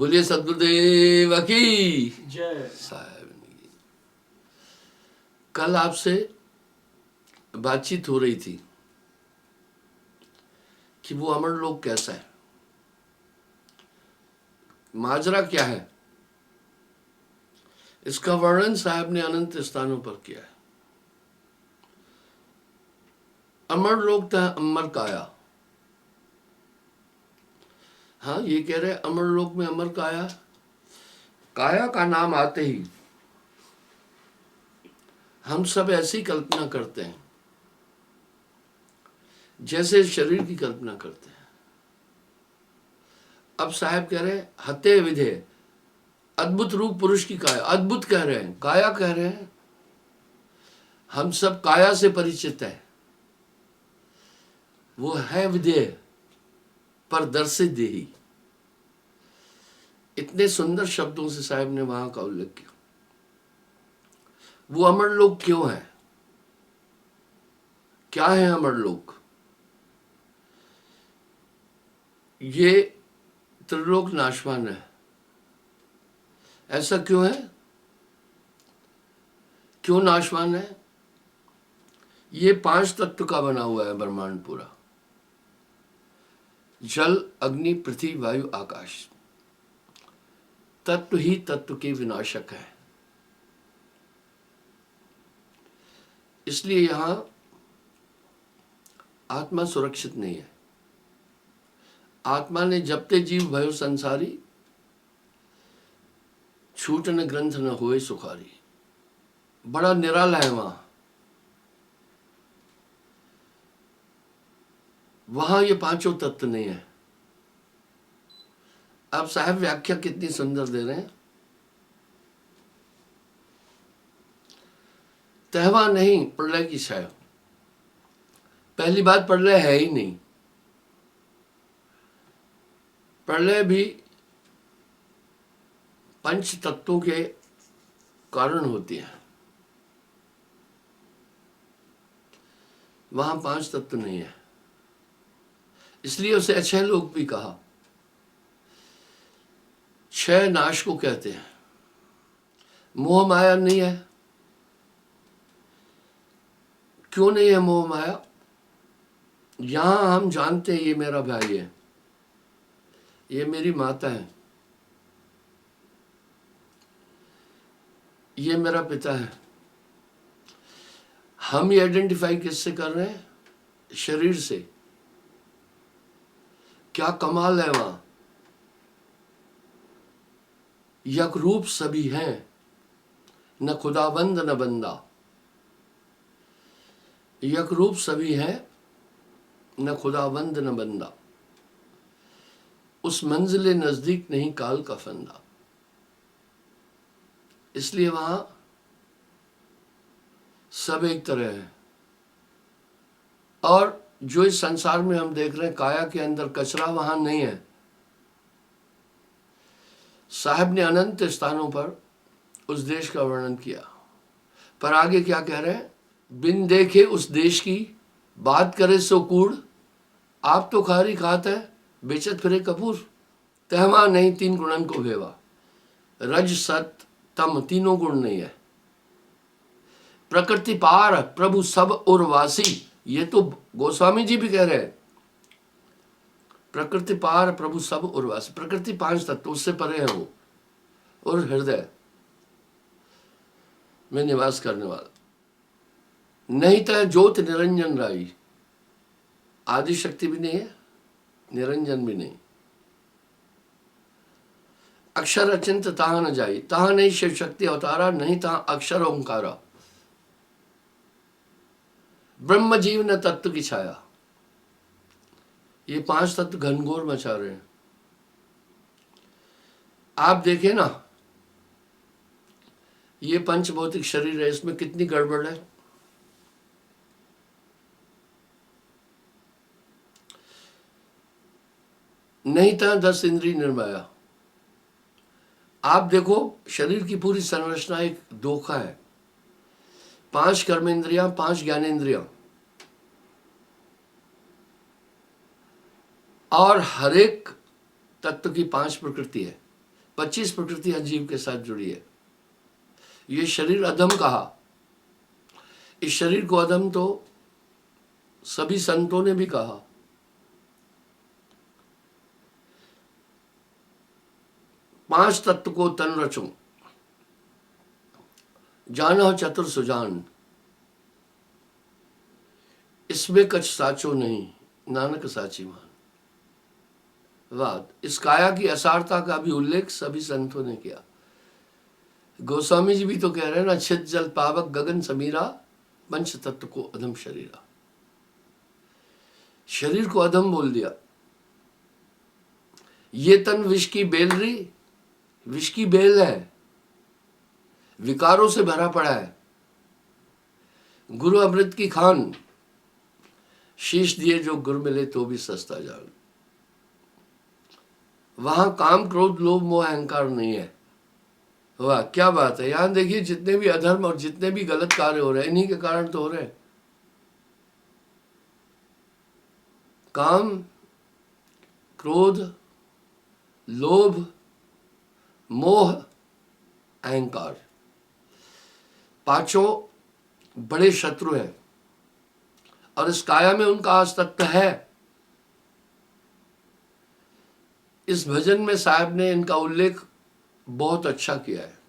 बोलिए सदगुरुदेव की जय। साहब। कल आपसे बातचीत हो रही थी कि वो अमर लोक कैसा है, माजरा क्या है। इसका वर्णन साहब ने अनंत स्थानों पर किया है। अमर लोक था अमर काया। हाँ, ये कह रहे अमर लोक में अमर काया। काया का नाम आते ही हम सब ऐसी कल्पना करते हैं जैसे शरीर की कल्पना करते हैं। अब साहब कह रहे हते विधे अद्भुत रूप पुरुष की काया। अद्भुत कह रहे हैं, काया कह रहे हैं। हम सब काया से परिचित है, वो है विधेय पर दर्शित देही। इतने सुंदर शब्दों से साहब ने वहां का उल्लेख किया। वो अमर लोक क्यों है, क्या है अमर लोक? ये त्रिलोक नाशवान है। ऐसा क्यों है, क्यों नाशवान है? ये 5 तत्व का बना हुआ है ब्रह्मांड पूरा। जल, अग्नि, पृथ्वी, वायु, आकाश। तत्व ही तत्व के विनाशक है। इसलिए यहां आत्मा सुरक्षित नहीं है। आत्मा ने जपते जीव भयो संसारी, छूटन ग्रंथ न होए सुखारी। बड़ा निराला है वहां ये 5 तत्व नहीं है। अब साहब व्याख्या कितनी सुंदर दे रहे हैं। तहवा नहीं प्रलय की छाया। पहली बात, प्रलय है ही नहीं। प्रलय भी 5 तत्वों के कारण होती है। वहां 5 तत्व नहीं है, इसलिए उसे अक्षय लोक भी कहा। क्षय नाश को कहते हैं। मोह माया नहीं है। क्यों नहीं है मोह माया? यहां हम जानते हैं ये मेरा भाई है, ये मेरी माता है, ये मेरा पिता है। हम ये आइडेंटिफाई किससे कर रहे हैं? शरीर से। क्या कमाल है वहां। यक रूप सभी हैं, न खुदाबंद न बंदा। यक रूप सभी हैं, न खुदाबंद न बंदा। उस मंजिले नजदीक नहीं काल का फंदा। इसलिए वहां सब एक तरह है। और जो इस संसार में हम देख रहे हैं, काया के अंदर कचरा वहां नहीं है। साहब ने अनंत स्थानों पर उस देश का वर्णन किया, पर आगे क्या कह रहे हैं? बिन देखे उस देश की बात करे सो कूड़। आप तो खारी खात है, बेचत फिरे कपूर। तहमा नहीं 3 गुणन को भेवा। रज सत तम तीनों गुण नहीं है। प्रकृति पार प्रभु सब उर्वासी। ये तो गोस्वामी जी भी कह रहे हैं। प्रकृति पार प्रभु सब उर्वासी। प्रकृति 5 तत्व, उससे परे है वो। और हृदय में निवास करने वाला। नहीं तो ज्योत निरंजन राई। आदि शक्ति भी नहीं है, निरंजन भी नहीं। अक्षर अचिंत तहां न जाई। तहां नहीं शिव शक्ति अवतारा, नहीं तहां अक्षर ओंकारा। ब्रह्म जीव न तत्व की छाया। ये 5 तत्व घनघोर मचा रहे हैं। आप देखें ना, ये पंच भौतिक शरीर है, इसमें कितनी गड़बड़ है। नहीं था 10 इंद्रिय निर्माया। आप देखो, शरीर की पूरी संरचना एक धोखा है। 5 कर्मेंद्रियां, 5 ज्ञानेंद्रियां, और हर एक तत्व की 5 प्रकृति है। 25 प्रकृति हर जीव के साथ जुड़ी है। ये शरीर अधम कहा, इस शरीर को अधम तो सभी संतों ने भी कहा। पांच तत्व को तन रचो, जानो चतुर सुजान, इसमें कछ साचो नहीं, नानक साची मान। वाद, इस काया की असारता का भी उल्लेख सभी संतों ने किया। गोस्वामी जी भी तो कह रहे हैं ना, छित जल पावक गगन समीरा, पंच तत्व को अधम शरीरा। शरीर को अधम बोल दिया। ये तन विष की बेलरी, विष की बेल है, विकारों से भरा पड़ा है। गुरु अमृत की खान, शीश दिए जो गुरु मिले तो भी सस्ता जान। वहां काम क्रोध लोभ मोह अहंकार नहीं है। वाह क्या बात है। यहां देखिए, जितने भी अधर्म और जितने भी गलत कार्य हो रहे हैं, इन्हीं के कारण तो हो रहे हैं। काम, क्रोध, लोभ, मोह, अहंकार, पांचों बड़े शत्रु हैं और इस काया में उनका अस्तित्व है। इस भजन में साहब ने इनका उल्लेख बहुत अच्छा किया है।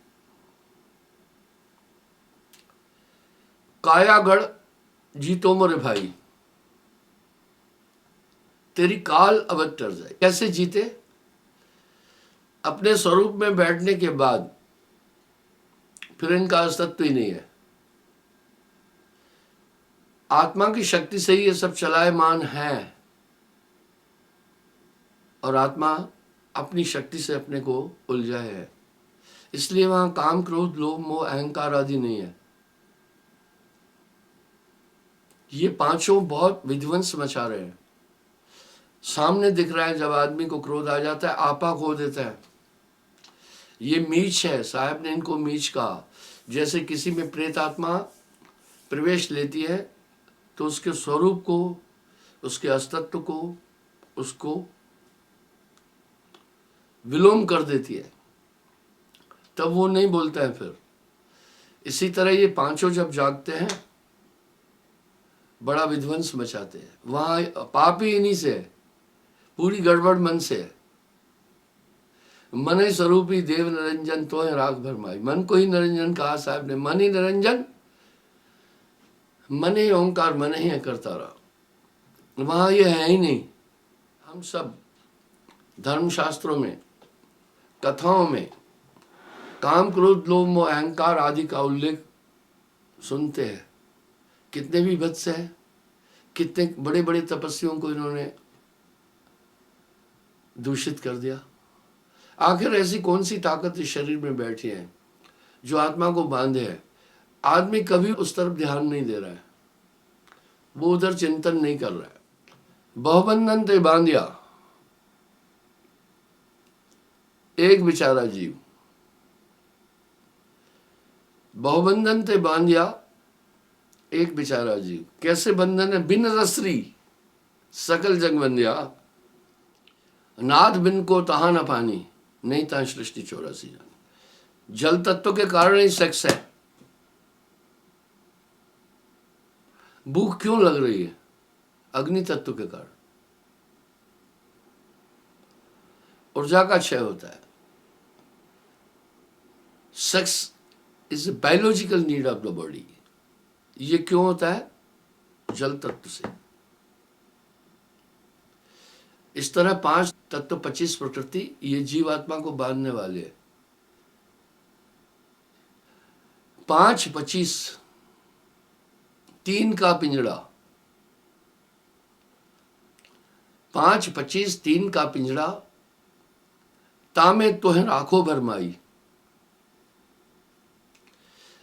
कायागढ़ जीतो मोरे भाई, तेरी काल अवध टर जाए। कैसे जीते? अपने स्वरूप में बैठने के बाद फिर इनका अस्तित्व ही नहीं है। आत्मा की शक्ति से ही ये सब चलायमान है और आत्मा अपनी शक्ति से अपने को उलझाए है। इसलिए वहां काम क्रोध लोभ मोह अहंकार आदि नहीं है। ये पांचों बहुत विध्वंस मचा रहे हैं। सामने दिख रहा है, जब आदमी को क्रोध आ जाता है आपा खो देता है। ये मीच है, साहब ने इनको मीच कहा। जैसे किसी में प्रेत आत्मा प्रवेश लेती है तो उसके स्वरूप को, उसके अस्तित्व को, उसको विलोम कर देती है, तब वो नहीं बोलता है फिर। इसी तरह ये पांचों जब जागते हैं बड़ा विध्वंस मचाते हैं। वहां पाप ही इन्हीं से है, पूरी गड़बड़ मन से है। मन ही स्वरूप ही देव निरंजन तो है राग भरमाई। मन को ही निरंजन कहा साहब ने। मन ही निरंजन, मन ही ओंकार, मन ही है करतारा। वहां ये है ही नहीं। हम सब धर्मशास्त्रों में, कथाओं में काम क्रोध लोभ मोह अहंकार आदि का उल्लेख सुनते हैं। कितने भी भत्स हैं, कितने बड़े बड़े तपस्वियों को इन्होंने दूषित कर दिया। आखिर ऐसी कौन सी ताकत इस शरीर में बैठी है जो आत्मा को बांधे है? आदमी कभी उस तरफ ध्यान नहीं दे रहा है, वो उधर चिंतन नहीं कर रहा है। बहुबंधन ते बांधिया एक बेचारा जीव, बहुबंधन ते बांधिया एक बेचारा जीव। कैसे बंधन है? बिन रसरी सकल जग बंधिया, नाद बिन को तहा न पानी, नहीं ता सृष्टि 84 जान। जल तत्व के कारण ही सेक्स है। भूख क्यों लग रही है? अग्नि तत्व के कारण। ऊर्जा का क्षय होता है। Sex is a biological need of the body. ये क्यों होता है? जल तत्व से। इस तरह पांच तत्व 25 प्रकृति ये जीवात्मा को बांधने वाले हैं। 5 25 3 का पिंजड़ा, 5 25 3 का पिंजड़ा, तामे तोहन आंखों भरमाई।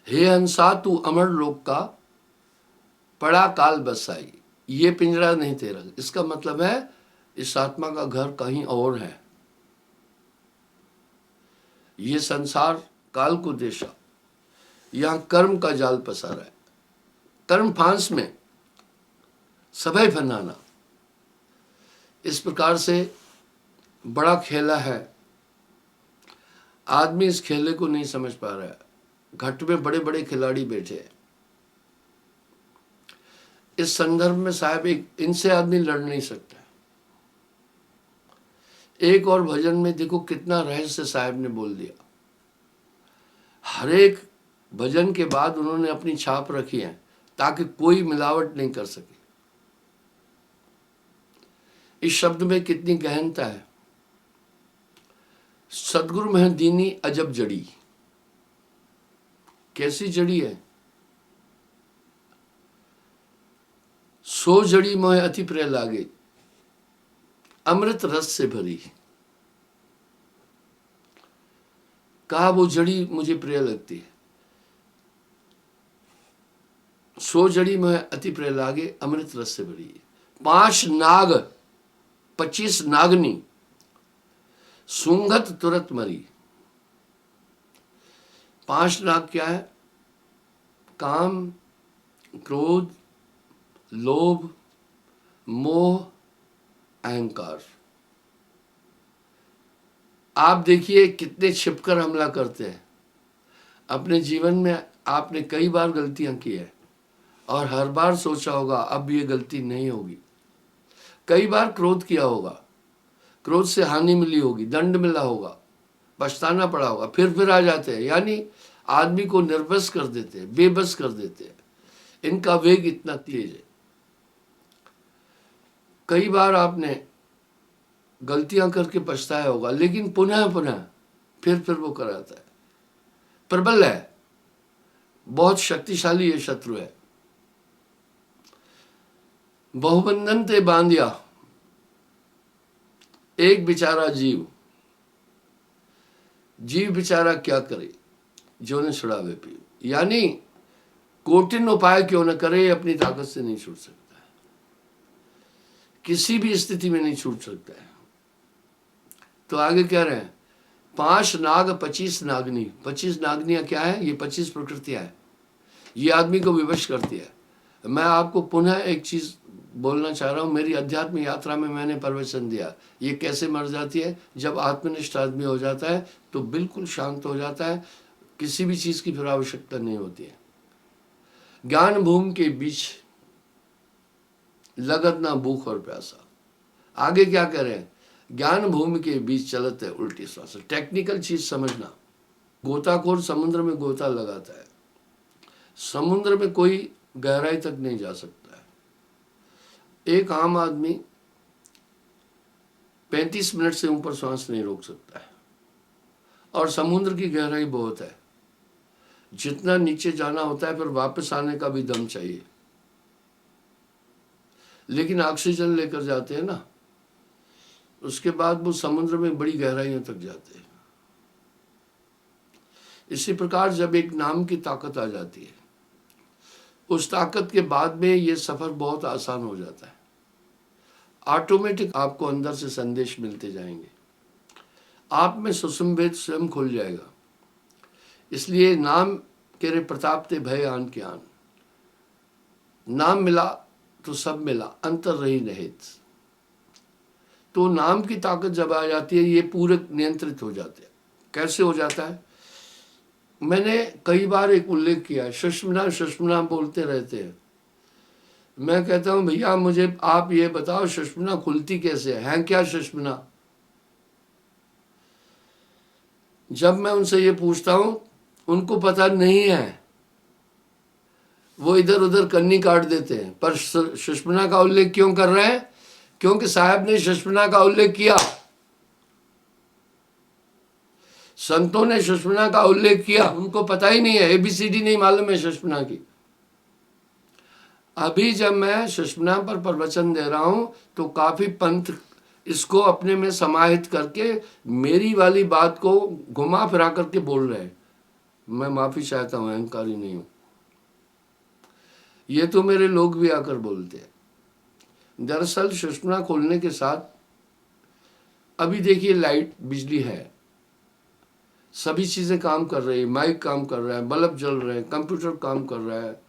हे हंसा तू अमर लोक का, पड़ा काल बसाई। ये पिंजरा नहीं तेरा। इसका मतलब है इस आत्मा का घर कहीं और है। ये संसार काल को देशा, यहां कर्म का जाल पसारा है। कर्म फांस में सभय फनाना, इस प्रकार से बड़ा खेला है। आदमी इस खेले को नहीं समझ पा रहा है। घट में बड़े बड़े खिलाड़ी बैठे हैं। इस संदर्भ में साहब इनसे आदमी लड़ नहीं सकता। एक और भजन में देखो कितना रहस्य साहब ने बोल दिया। हर एक भजन के बाद उन्होंने अपनी छाप रखी है ताकि कोई मिलावट नहीं कर सके। इस शब्द में कितनी गहनता है। सदगुरु में दीनी अजब जड़ी। कैसी जड़ी है? सो जड़ी मोह अति प्रिय लागे, अमृत रस से भरी। कहा वो जड़ी मुझे प्रिय लगती है। सो जड़ी मोह अति प्रिय लागे, अमृत रस से भरी। 5 नाग 25 नागनी, सूंघत तुरत मरी। 5 नाग क्या है? काम, क्रोध, लोभ, मोह, अहंकार। आप देखिए कितने छिपकर हमला करते हैं। अपने जीवन में आपने कई बार गलतियां की है और हर बार सोचा होगा अब ये गलती नहीं होगी। कई बार क्रोध किया होगा, क्रोध से हानि मिली होगी, दंड मिला होगा, पछताना पड़ा होगा, फिर आ जाते हैं। यानी आदमी को निर्वस कर देते हैं, बेबस कर देते हैं। इनका वेग इतना तेज है। कई बार आपने गलतियां करके पछताया होगा, लेकिन पुनः पुनः फिर वो कराता है। प्रबल है, बहुत शक्तिशाली ये शत्रु है। बहुबंधन ते बांधिया, एक बेचारा जीव। जीव बेचारा क्या करे, जो ने छुड़ावे पियो। यानी कोटिन उपाय क्यों न करे, अपनी ताकत से नहीं छूट सकता है। किसी भी स्थिति में नहीं छूट सकता है। तो आगे कह रहे हैं 5 नाग 25 नागनी। 25 नागनियां क्या है? ये 25 प्रकृतियां हैं। ये आदमी को विवश करती है। मैं आपको पुनः एक चीज बोलना चाह रहा हूं। मेरी अध्यात्म यात्रा में मैंने प्रवचन दिया। ये कैसे मर जाती है? जब आत्मनिष्ठ आदमी हो जाता है तो बिल्कुल शांत हो जाता है, किसी भी चीज की फिर आवश्यकता नहीं होती है। ज्ञान भूमि के बीच लगत ना भूख और प्यासा। आगे क्या कह रहे हैं? ज्ञान भूमि के बीच चलत है उल्टी श्वास। टेक्निकल चीज समझना। गोताखोर समुद्र में गोता लगाता है, समुद्र में कोई गहराई तक नहीं जा सकता है। एक आम आदमी 35 मिनट से ऊपर श्वास नहीं रोक सकता है। और समुद्र की गहराई बहुत है। जितना नीचे जाना होता है फिर वापस आने का भी दम चाहिए। लेकिन ऑक्सीजन लेकर जाते हैं ना, उसके बाद वो समुद्र में बड़ी गहराइयों तक जाते हैं। इसी प्रकार जब एक नाम की ताकत आ जाती है, उस ताकत के बाद में ये सफर बहुत आसान हो जाता है। ऑटोमेटिक आपको अंदर से संदेश मिलते जाएंगे। आप में सुषुम्ना भेद स्वयं खुल जाएगा। इसलिए नाम के रे प्रताप ते भय आन के आन। नाम मिला तो सब मिला, अंतर रही रहित। तो नाम की ताकत जब आ जाती है, ये पूरे नियंत्रित हो जाते हैं। कैसे हो जाता है? मैंने कई बार एक उल्लेख किया है, सुषुम्ना बोलते रहते हैं। मैं कहता हूं भैया मुझे आप ये बताओ सुषुम्ना खुलती कैसे है क्या सुषुम्ना? जब मैं उनसे ये पूछता हूं, उनको पता नहीं है। वो इधर उधर कन्नी काट देते हैं। पर सुषुम्ना का उल्लेख क्यों कर रहे हैं? क्योंकि साहब ने सुषुम्ना का उल्लेख किया, संतों ने सुषुम्ना का उल्लेख किया। उनको पता ही नहीं है, एबीसीडी नहीं मालूम है सुषुम्ना की। अभी जब मैं सुषुम्ना पर प्रवचन दे रहा हूं तो काफी पंथ इसको अपने में समाहित करके मेरी वाली बात को घुमा फिरा करके बोल रहे हैं। मैं माफी चाहता हूं, अहंकारी नहीं हूं। ये तो मेरे लोग भी आकर बोलते हैं। दरअसल सुषुम्ना खोलने के साथ अभी देखिए लाइट, बिजली है, सभी चीजें काम कर रही है, माइक काम कर रहा है, बल्ब जल रहे हैं, कंप्यूटर काम कर रहा है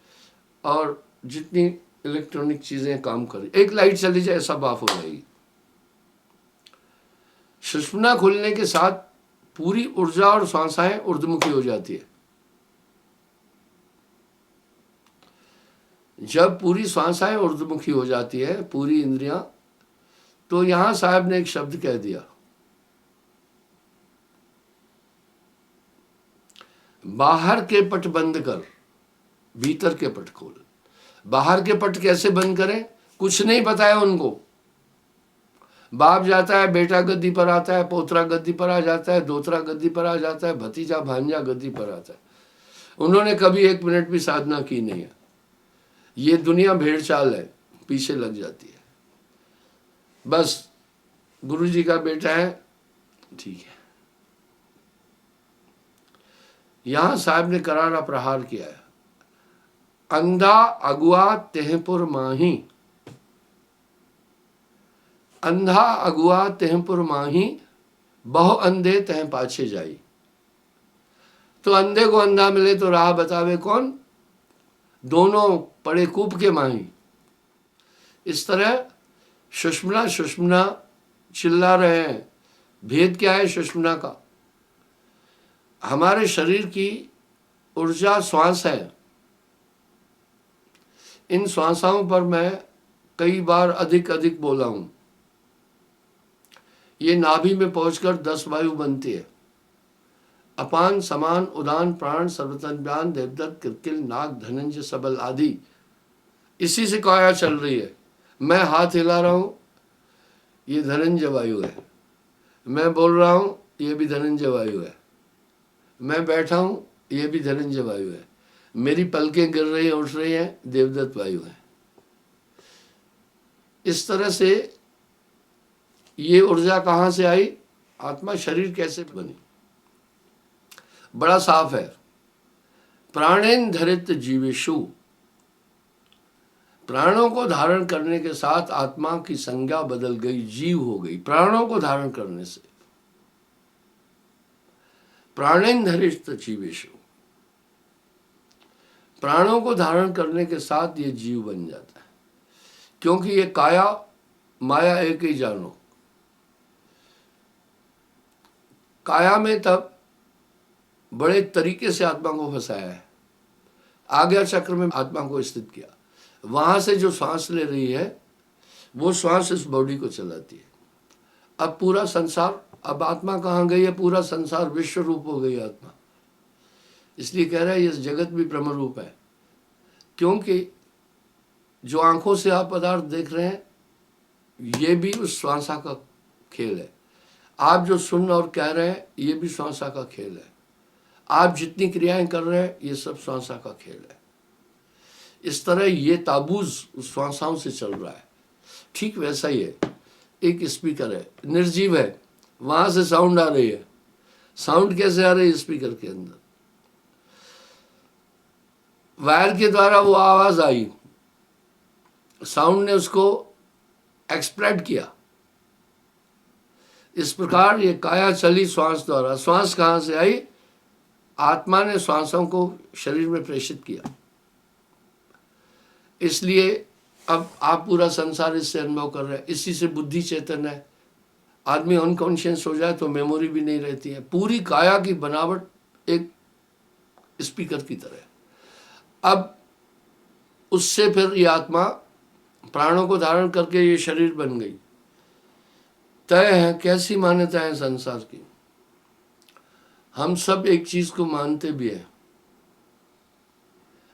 और जितनी इलेक्ट्रॉनिक चीजें काम कर रही। एक लाइट चली जाए सब ऑफ हो जाएगी। सुषुम्ना खुलने के साथ पूरी ऊर्जा और श्वासाएं ऊर्ध्वमुखी हो जाती है। जब पूरी श्वासाएं ऊर्ध्वमुखी हो जाती है, पूरी इंद्रियां, तो यहां साहब ने एक शब्द कह दिया, बाहर के पट बंद कर, भीतर के पट खोल। बाहर के पट कैसे बंद करें? कुछ नहीं बताया उनको। बाप जाता है, बेटा गद्दी पर आता है, पोतरा गद्दी पर आ जाता है, दोतरा गद्दी पर आ जाता है, भतीजा भांजा गद्दी पर आता है। उन्होंने कभी 1 मिनट भी साधना की नहीं है। ये दुनिया भेड़ चाल है, पीछे लग जाती है। बस गुरु जी का बेटा है, ठीक है। यहां साहब ने करारा प्रहार किया है, अंधा अगुआ तेहपुर माही, अंधा अगुआ तेहपुर माही, बहु अंधे तह पाछे जाई। तो अंधे को अंधा मिले तो राह बतावे कौन? दोनों पड़े कूप के माही। इस तरह सुषुम्ना सुषुम्ना चिल्ला रहे हैं। भेद क्या है सुषुम्ना का? हमारे शरीर की ऊर्जा श्वास है। इन श्वासाओं पर मैं कई बार अधिक बोला हूं। ये नाभि में पहुंचकर 10 वायु बनती है। अपान समान उदान प्राण सर्वतन ज्ञान देवदत्त किरकिल नाग धनंजय सबल आदि, इसी से काया चल रही है। मैं हाथ हिला रहा हूं, ये धनंजय वायु है। मैं बोल रहा हूं, ये भी धनंजय वायु है। मैं बैठा हूं, ये भी धनंजय वायु है। मेरी पलकें गिर रही हैं, उठ रही हैं, देवदत्त वायु है। इस तरह से ये ऊर्जा कहां से आई? आत्मा शरीर कैसे बनी? बड़ा साफ है। प्राणेन धरित जीवेशु, प्राणों को धारण करने के साथ आत्मा की संज्ञा बदल गई, जीव हो गई। प्राणों को धारण करने से प्राणेन धरित जीवेशु, प्राणों को धारण करने के साथ ये जीव बन जाता है। क्योंकि ये काया माया एक ही जानो। काया में तब बड़े तरीके से आत्मा को फंसाया है। आज्ञा चक्र में आत्मा को स्थित किया। वहां से जो श्वास ले रही है, वो श्वास इस बॉडी को चलाती है। अब पूरा संसार, अब आत्मा कहाँ गई है? पूरा संसार विश्व रूप हो गई आत्मा। इसलिए कह रहा है ये जगत भी ब्रह्म रूप है। क्योंकि जो आंखों से आप पदार्थ देख रहे हैं, ये भी उस श्वासा का खेल है। आप जो सुन और कह रहे हैं, ये भी श्वासा का खेल है। आप जितनी क्रियाएं कर रहे हैं, ये सब श्वासा का खेल है। इस तरह ये ताबूज उस श्वासाओं से चल रहा है। ठीक वैसा ही है। एक स्पीकर है, निर्जीव है, वहां से साउंड आ रही है। साउंड कैसे आ रही है? स्पीकर के अंदर वायर के द्वारा वो आवाज आई, साउंड ने उसको एक्सप्रेड किया। इस प्रकार ये काया चली श्वास द्वारा। श्वास कहां से आई? आत्मा ने श्वासों को शरीर में प्रेषित किया। इसलिए अब आप पूरा संसार इससे अनुभव कर रहे हैं। इसी से बुद्धि चेतन है। आदमी अनकॉन्शियस हो जाए तो मेमोरी भी नहीं रहती है। पूरी काया की बनावट एक स्पीकर की तरह है। अब उससे फिर ये आत्मा प्राणों को धारण करके ये शरीर बन गई। तय है। कैसी मान्यता है संसार की? हम सब एक चीज को मानते भी हैं।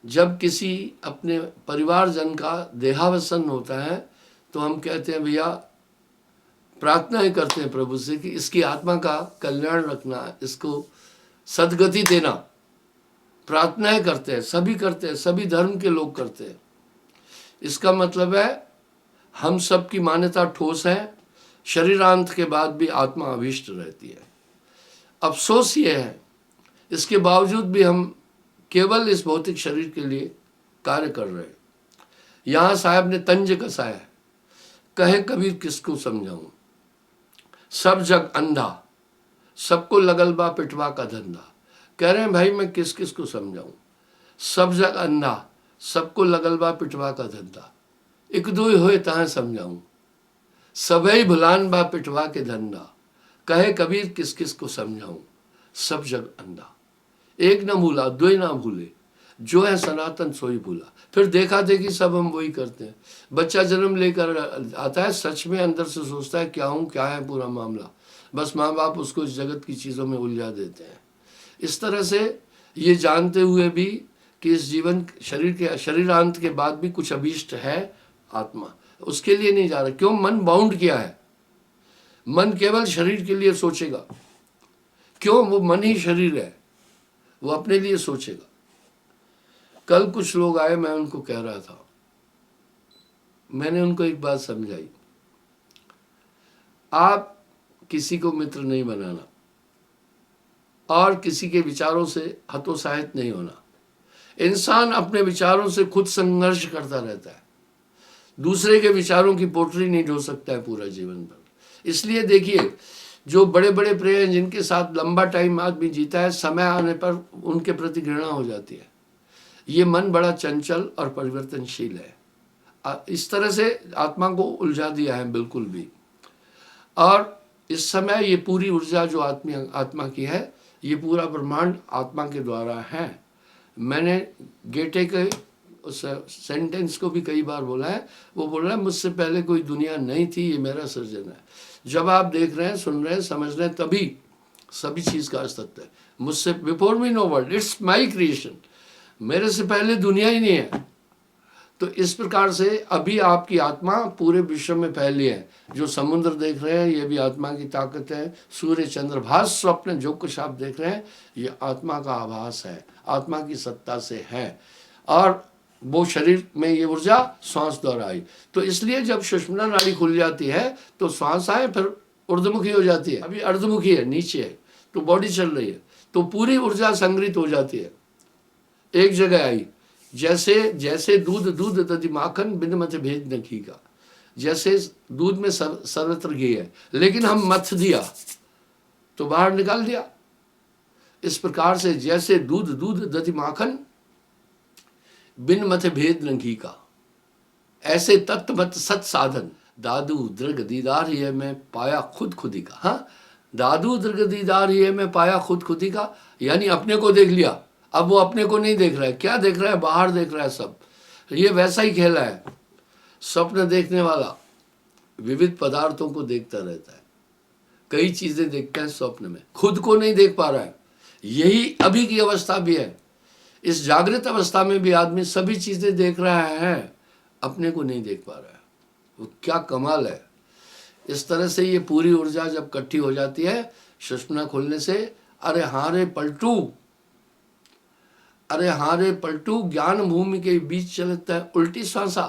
जब किसी अपने परिवारजन का देहावसान होता है तो हम कहते हैं भैया, प्रार्थनाएं करते हैं प्रभु से कि इसकी आत्मा का कल्याण रखना, इसको सदगति देना। प्रार्थनाएं करते हैं, सभी करते हैं, सभी धर्म के लोग करते हैं। इसका मतलब है हम सब की मान्यता ठोस है। शरीरांत के बाद भी आत्मा अभीष्ट रहती है। अफसोस ये है, इसके बावजूद भी हम केवल इस भौतिक शरीर के लिए कार्य कर रहे हैं। यहां साहब ने तंज कसा है, कहे कबीर किसको समझाऊं, सब जग अंधा, सबको लगल बा पिटवा का धंधा। कह रहे हैं भाई मैं किस किस को समझाऊं, सब जग अंधा, सबको लगल बा पिटवा का धंधा। एक दो होए तहाँ समझाऊं, सबई भुलान बा पिटवा के धंधा। कहे कबीर किस किस को समझाऊं, सब जग अंधा। एक न भूला द्वे ना भूले, जो है सनातन सोई भूला। फिर देखा देखी सब हम वही करते हैं। बच्चा जन्म लेकर आता है, सच में अंदर से सोचता है क्या हूँ क्या है पूरा मामला, बस माँ बाप उसको इस जगत की चीज़ों में उलझा देते हैं। इस तरह से ये जानते हुए भी कि इस जीवन शरीरांत के बाद भी कुछ अभीष्ट है आत्मा, उसके लिए नहीं जा रहा। क्यों? मन बाउंड किया है। मन केवल शरीर के लिए सोचेगा। क्यों? वो मन ही शरीर है, वो अपने लिए सोचेगा। कल कुछ लोग आए, मैं उनको कह रहा था, मैंने उनको एक बात समझाई, आप किसी को मित्र नहीं बनाना और किसी के विचारों से हतोत्साहित नहीं होना। इंसान अपने विचारों से खुद संघर्ष करता रहता है, दूसरे के विचारों की पोटली नहीं ढो सकता है पूरा जीवन भर। इसलिए देखिए, जो बड़े बड़े प्रिय हैं, जिनके साथ लंबा टाइम आदमी जीता है, समय आने पर उनके प्रति घृणा हो जाती है। ये मन बड़ा चंचल और परिवर्तनशील है। इस तरह से आत्मा को उलझा दिया है बिल्कुल भी। और इस समय ये पूरी ऊर्जा जो आत्मा की है, ये पूरा ब्रह्मांड आत्मा के द्वारा है। मैंने गेटे के उस सेंटेंस को भी कई बार बोला है। वो बोल रहा है, मुझसे पहले कोई दुनिया नहीं थी, ये मेरा सृजन है। जब आप देख रहे हैं, सुन रहे हैं, समझ रहे हैं, तभी सभी चीज़ का अस्तित्व है। मुझसे before me know world, it's my creation. मेरे से पहले दुनिया ही नहीं है। तो इस प्रकार से अभी आपकी आत्मा पूरे विश्व में फैली है। जो समुद्र देख रहे हैं, ये भी आत्मा की ताकत है। सूर्य, चंद्र, भास, स्वप्न, जो कुछ आप देख रहे हैं, ये आत्मा का आभास है, आत्मा की सत्ता से है। और वो शरीर में ये ऊर्जा श्वास द्वारा आई। तो इसलिए जब सुषुम्ना नाड़ी खुल जाती है तो श्वास आए, फिर ऊर्ध्वमुखी हो जाती है। अभी अर्धमुखी है, नीचे है, तो बॉडी चल रही है, तो पूरी ऊर्जा संग्रहित हो जाती है, एक जगह आई। जैसे दूध दधि माखन बिन मथ भेद न घी का। जैसे दूध में सर्वत्र घी है, लेकिन हम मथ दिया तो बाहर निकाल दिया। इस प्रकार से जैसे दूध दधि माखन बिन मथ भेद न घी का, ऐसे तत्वमत सत साधन दादू दृग दीदार ही है मैं पाया खुद ही का। हाँ, दादू दृग दीदार ही है मैं पाया खुद ही का, यानी अपने को देख लिया। अब वो अपने को नहीं देख रहा है, क्या देख रहा है? बाहर देख रहा है सब। ये वैसा ही खेला है। स्वप्न देखने वाला विविध पदार्थों को देखता रहता है, कई चीजें देखता है स्वप्न में, खुद को नहीं देख पा रहा है। यही अभी की अवस्था भी है। इस जागृत अवस्था में भी आदमी सभी चीजें देख रहा है, अपने को नहीं देख पा रहा है। वो क्या कमाल है। इस तरह से ये पूरी ऊर्जा जब इकट्ठी हो जाती है सुषुम्ना खुलने से, अरे हारे पलटू ज्ञान भूमि के बीच चलता है उल्टी श्वासा।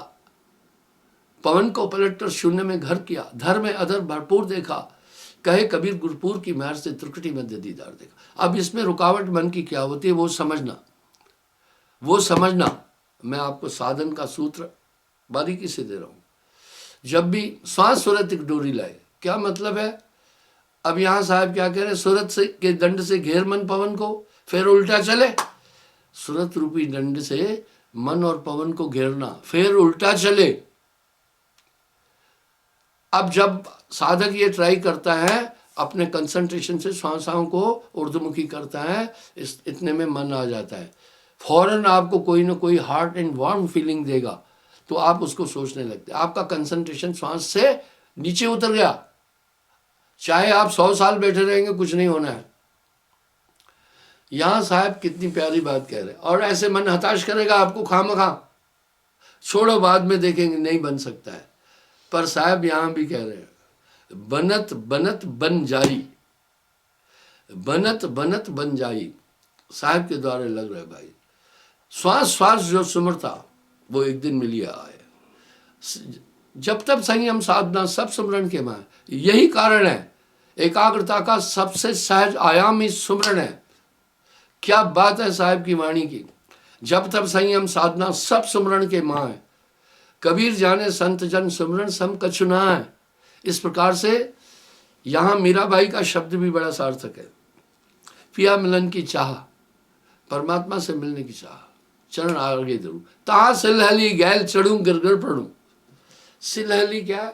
पवन को पलटकर शून्य में घर किया, धर में अधर भरपूर देखा, कहे कबीर गुरपुर की महर से त्रिकुटी मध्य दीदार देखा। अब इसमें रुकावट मन की क्या होती है वो समझना। मैं आपको साधन का सूत्र बारीकी से दे रहा हूँ। जब भी श्वास सूरत एक डोरी लाए, क्या मतलब है? अब यहाँ साहब क्या कह रहे हैं? सूरत से के दंड से घेर मन पवन को, फिर उल्टा चले। सूरत रूपी दंड से मन और पवन को घेरना, फिर उल्टा चले। अब जब साधक ये ट्राई करता है, अपने कंसंट्रेशन से श्वासों को ऊर्ध्वमुखी करता है, इतने में मन आ जाता है। फौरन आपको कोई ना कोई हार्ट एंड वार्म फीलिंग देगा, तो आप उसको सोचने लगते। आपका कंसंट्रेशन श्वास से नीचे उतर गया। चाहे आप 100 साल बैठे रहेंगे, कुछ नहीं होना है। यहां साहब कितनी प्यारी बात कह रहे हैं। और ऐसे मन हताश करेगा आपको खामखा, छोड़ो बाद में देखेंगे, नहीं बन सकता है। पर साहब यहां भी कह रहे हैं, बनत बनत बन जाई, बनत बनत बन जाई। साहब के द्वारा लग रहा है भाई, श्वास जो सुमरता वो एक दिन मिलिया आए। जब तक संयम साधना सब सुमरण के मां, यही कारण है एकाग्रता का सबसे सहज आयाम ही सुमरण है। क्या बात है साहब की वाणी की। जब तक संयम साधना सब सुमरण के मां है, कबीर जाने संत जन सुमरण सम कछु ना है। इस प्रकार से यहां मीराबाई का शब्द भी बड़ा सार्थक है। पिया मिलन की चाह, परमात्मा से मिलने की चाह, चरण आगे धरूं, ता सिलहली गैल चढ़ूं गिरगिर पढ़ूं। सिलहली क्या?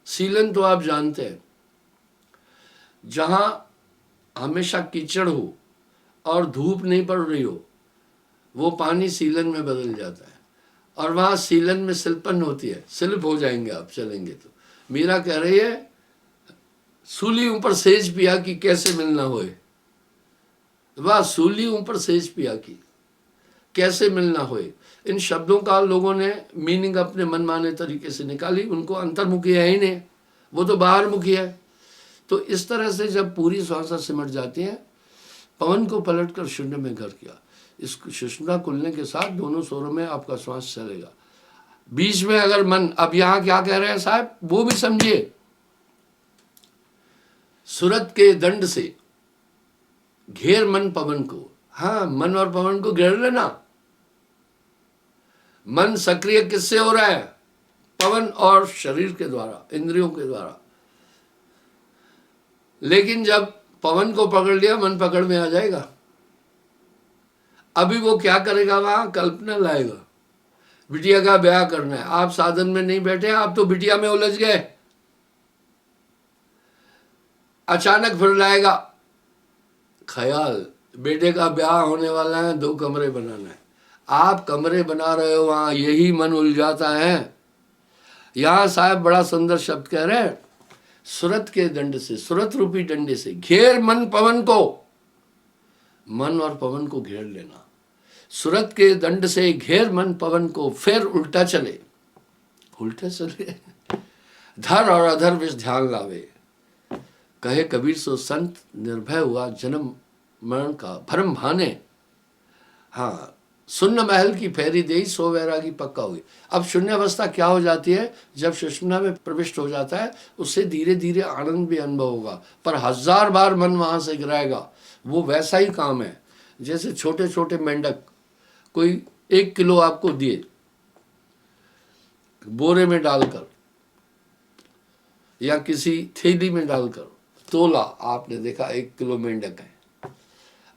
सीलन तो आप जानते हैं, जहां हमेशा कीचड़ हो, और धूप नहीं पड़ रही हो, वो पानी सीलन में बदल जाता है और वहाँ सीलन में सिलपन होती है, स्लिप हो जाएंगे आप चलेंगे तो। मीरा कह रही है सूली ऊपर सेज पिया की कैसे मिलना होए, वाह सूली ऊपर सेज पिया की कैसे मिलना होए। इन शब्दों का लोगों ने मीनिंग अपने मनमाने तरीके से निकाली, उनको अंतर्मुखी है ही नहीं, वो तो बाहर मुखी है। तो इस तरह से जब पूरी श्वासा सिमट जाती है, पवन को पलट कर शून्य में घर किया, इस सुषुम्ना खुलने के साथ दोनों स्वरों में आपका श्वास चलेगा। बीच में अगर मन, अब यहाँ क्या कह रहे हैं साहब वो भी समझिए, सूरत के दंड से घेर मन पवन को। हाँ, मन और पवन को घेर लेना। मन सक्रिय किससे हो रहा है? पवन और शरीर के द्वारा, इंद्रियों के द्वारा। लेकिन जब पवन को पकड़ लिया, मन पकड़ में आ जाएगा। अभी वो क्या करेगा? वहां कल्पना लाएगा, बिटिया का ब्याह करना है। आप साधन में नहीं बैठे, आप तो बिटिया में उलझ गए। अचानक फिर लाएगा ख्याल, बेटे का ब्याह होने वाला है, 2 कमरे बनाना है। आप कमरे बना रहे हो, वहां यही मन उलझाता है। यहां साहब बड़ा सुंदर शब्द कह रहे हैं, सूरत के दंड से, सूरत रूपी डंडे से घेर मन पवन को। मन और पवन को घेर लेना। सूरत के दंड से घेर मन पवन को, फिर उल्टा चले, उल्टा चले धर और अधर विष ध्यान लावे। कहे कबीर सो संत निर्भय हुआ जन्म मरण का भरम भाने। हाँ, शून्य महल की फेरी दे सो वैरागी पक्का हुई। अब शून्य अवस्था क्या हो जाती है? जब सुषुम्ना में प्रविष्ट हो जाता है, उससे धीरे धीरे आनंद भी अनुभव होगा, पर 1000 बार मन वहां से गिराएगा। वो वैसा ही काम है जैसे छोटे छोटे मेंढक, कोई 1 किलो आपको दिए, बोरे में डालकर या किसी थैली में डालकर तोला, आपने देखा 1 किलो मेंढक है।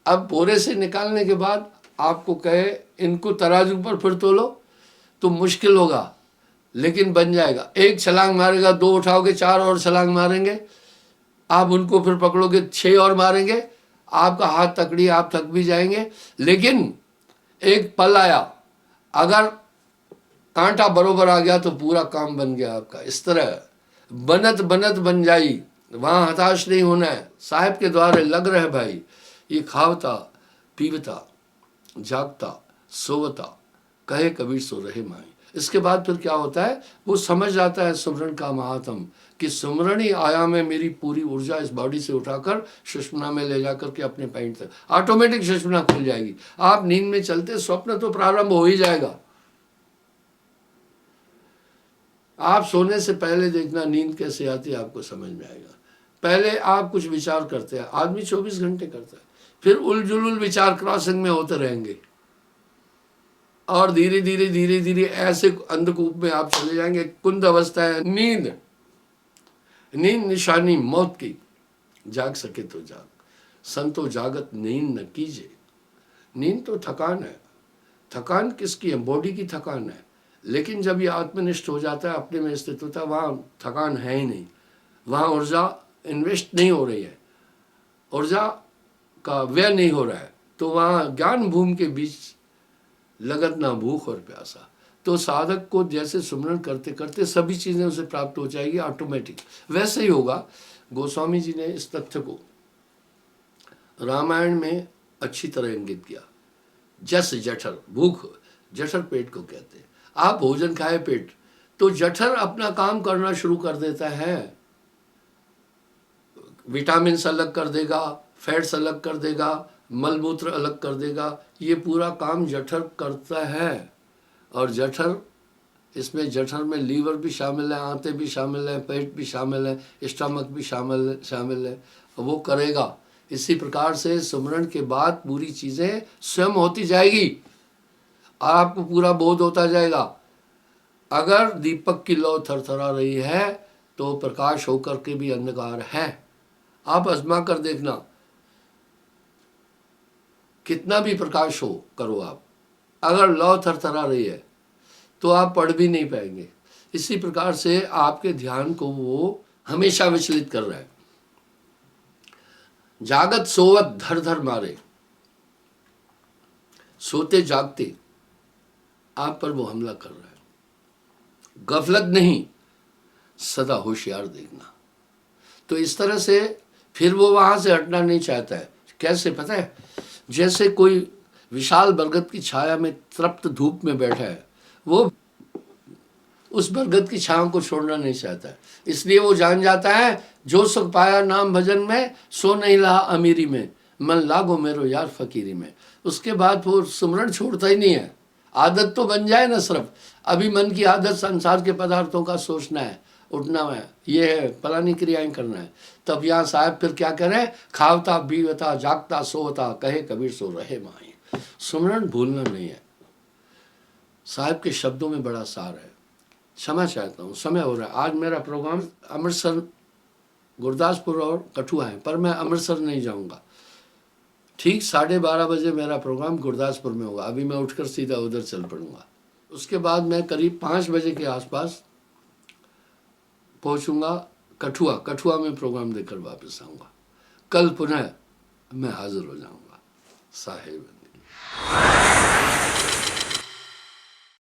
अब बोरे से निकालने के बाद आपको कहे इनको तराजू पर फिर तोलो, तो मुश्किल होगा, लेकिन बन जाएगा। 1 छलांग मारेगा, 2 उठाओगे, 4 और छलांग मारेंगे, आप उनको फिर पकड़ोगे, 6 और मारेंगे, आपका हाथ तकड़ी, आप थक भी जाएंगे। लेकिन एक पल आया, अगर कांटा बरोबर आ गया तो पूरा काम बन गया आपका। इस तरह बनत बनत बन जाई, वहां हताश नहीं होना है। साहिब के द्वारे लग रहे भाई, ये खावता पीवता जागता सोवता, कहे कबीर सो रहे माई। इसके बाद फिर क्या होता है? वो समझ जाता है सुमरन का महात्म, कि सुमरन ही आया में मेरी पूरी ऊर्जा इस बॉडी से उठाकर सुषुम्ना में ले जाकर के अपने पॉइंट तक, ऑटोमेटिक सुषुम्ना खुल जाएगी। आप नींद में चलते, स्वप्न तो प्रारंभ हो ही जाएगा। आप सोने से पहले देखना नींद कैसे आती है, आपको समझ में आएगा। पहले आप कुछ विचार करते हैं, आदमी 24 घंटे करता है, फिर उलझुल विचार क्रॉसिंग में होते रहेंगे और धीरे धीरे धीरे धीरे ऐसे अंधकूप में आप चले जाएंगे। कुंद अवस्था है नींद। नींद निशानी मौत की, जाग सके तो जाग, संतो जागत नींद न कीजिए। नींद तो थकान है। थकान किसकी है? बॉडी की थकान है। लेकिन जब ये आत्मनिष्ठ हो जाता है, अपने में स्थित होता है, वहाँ थकान है ही नहीं, वहाँ ऊर्जा इन्वेस्ट नहीं हो रही है, ऊर्जा का व्यय नहीं हो रहा है, तो वहाँ ज्ञान भूमि के बीच लगत ना भूख और प्यासा। तो साधक को जैसे सुमरन करते करते सभी चीज़ें उसे प्राप्त हो जाएगी ऑटोमेटिक, वैसे ही होगा। गोस्वामी जी ने इस तथ्य को रामायण में अच्छी तरह इंगित किया। जस जठर, भूख जठर पेट को कहते हैं। आप भोजन खाए पेट, तो जठर अपना काम करना शुरू कर देता है, विटामिन अलग कर देगा, फैट्स अलग कर देगा, मलमूत्र अलग कर देगा, ये पूरा काम जठर करता है। और जठर, इसमें जठर में लीवर भी शामिल है, आंतें भी शामिल है, पेट भी शामिल है, स्टमक भी शामिल है, वो करेगा। इसी प्रकार से सुमरन के बाद पूरी चीज़ें स्वयं होती जाएगी और आपको पूरा बोध होता जाएगा। अगर दीपक की लौ थरथरा रही है तो प्रकाश होकर के भी अंधकार है। आप आजमा कर देखना, कितना भी प्रकाश हो करो आप, अगर लौ थरथरा रही है तो आप पढ़ भी नहीं पाएंगे। इसी प्रकार से आपके ध्यान को वो हमेशा विचलित कर रहा है। जागत सोवत धर धर मारे, सोते जागते आप पर वो हमला कर रहा है। गफलत नहीं, सदा होशियार देखना। तो इस तरह से फिर वो वहां से हटना नहीं चाहता है। कैसे पता है? जैसे कोई विशाल बरगद की छाया में तृप्त धूप में बैठा है, वो उस बरगद की छाया को छोड़ना नहीं चाहता है। इसलिए वो जान जाता है जो सुख पाया नाम भजन में, सो नहीं रहा अमीरी में, मन लागो मेरो यार फकीरी में। उसके बाद वो सुमरण छोड़ता ही नहीं है। आदत तो बन जाए ना, सिर्फ अभी मन की आदत संसार के पदार्थों का सोचना है, उठना है, ये है, फलानी क्रियाएं करना है। तब यहाँ साहब फिर क्या करें? खावता बीवता जागता सोता, कहे कबीर सो रहे माही। सुमरण भूलना नहीं है। साहब के शब्दों में बड़ा सार है। क्षमा चाहता हूँ, समय हो रहा है। आज मेरा प्रोग्राम अमृतसर, गुरदासपुर और कठुआ है, पर मैं अमृतसर नहीं जाऊँगा। ठीक 12:30 बजे मेरा प्रोग्राम गुरदासपुर में होगा। अभी मैं उठकर सीधा उधर चल पड़ूंगा। उसके बाद मैं करीब 5 बजे के आसपास पहुंचूंगा कठुआ। कठुआ में प्रोग्राम देकर वापस आऊँगा। कल पुनः मैं हाजिर हो जाऊँगा। साहिब